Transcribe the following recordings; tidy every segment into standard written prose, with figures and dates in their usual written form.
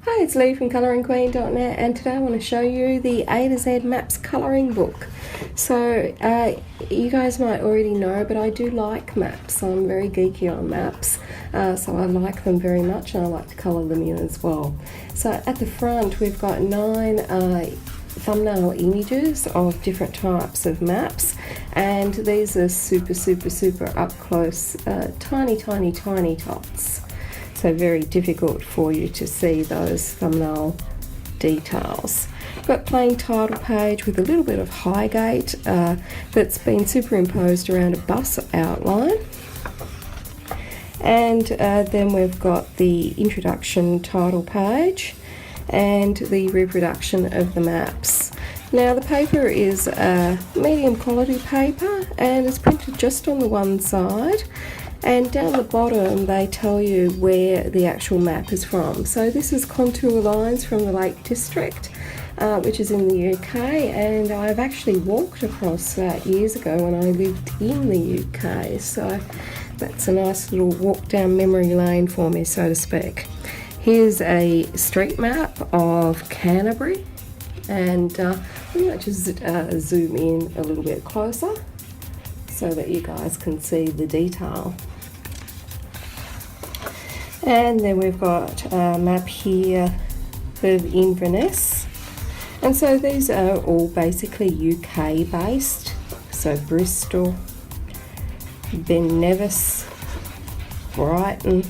Hi, it's Lee from ColouringQueen.net, and today I want to show you the A to Z Maps colouring book. So you guys might already know, but I do like maps. I'm very geeky on maps, so I like them very much, and I like to colour them in as well. So at the front we've got 9 thumbnail images of different types of maps, and these are super up close, tiny dots. So very difficult for you to see those thumbnail details. Got plain title page with a little bit of Highgate that's been superimposed around a bus outline. And then we've got the introduction title page and the reproduction of the maps. Now the paper is a medium quality paper and it's printed just on the one side, and down the bottom they tell you where the actual map is from. So this is Contour Lines from the Lake District, which is in the UK, and I've actually walked across that years ago when I lived in the UK, so that's a nice little walk down memory lane for me, so to speak. Here's a street map of Canterbury, and I might just zoom in a little bit closer so that you guys can see the detail. And then we've got a map here of Inverness, and so these are all basically UK based, so Bristol, Ben Nevis, Brighton,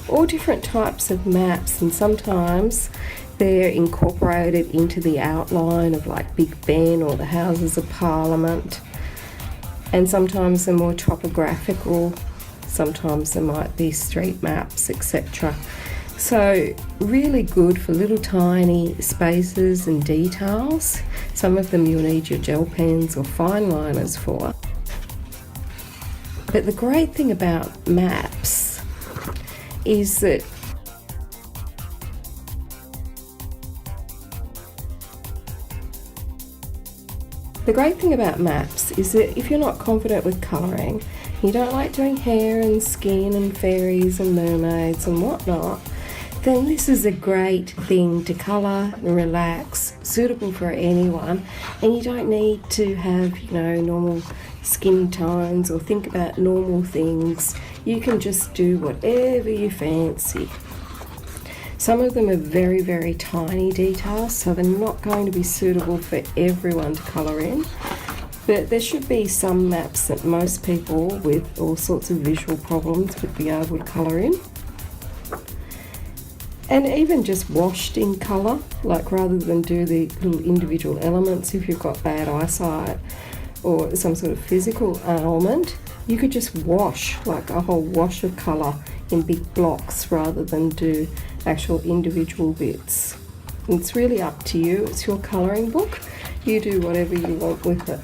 all different types of maps, and sometimes they're incorporated into the outline of like Big Ben or the Houses of Parliament, and sometimes they're more topographical, sometimes there might be street maps, etc. So really good for little tiny spaces and details. Some of them you'll need your gel pens or fine liners for. But the great thing about maps is that if you're not confident with colouring, you don't like doing hair and skin and fairies and mermaids and whatnot, then this is a great thing to colour and relax, suitable for anyone, and you don't need to have, normal skin tones or think about normal things. You can just do whatever you fancy. Some of them are very tiny details, so they're not going to be suitable for everyone to colour in. But there should be some maps that most people with all sorts of visual problems would be able to colour in. And even just washed in colour, like rather than do the little individual elements, if you've got bad eyesight or some sort of physical ailment, you could just wash, like a whole wash of colour in big blocks rather than do actual individual bits. It's really up to you, it's your colouring book, you do whatever you want with it.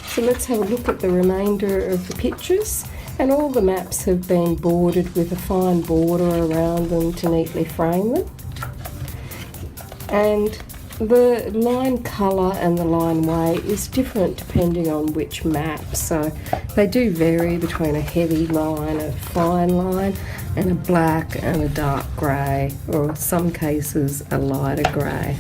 So let's have a look at the remainder of the pictures, and all the maps have been bordered with a fine border around them to neatly frame them. And the line colour and the line weight is different depending on which map, so they do vary between a heavy line, a fine line, and a black and a dark grey, or in some cases a lighter grey.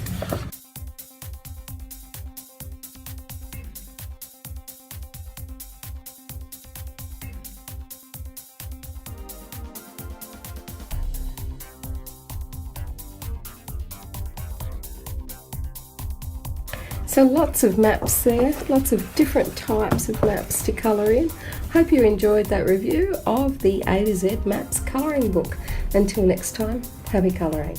So lots of maps there, lots of different types of maps to colour in. Hope you enjoyed that review of the A to Z Maps colouring book. Until next time, happy colouring.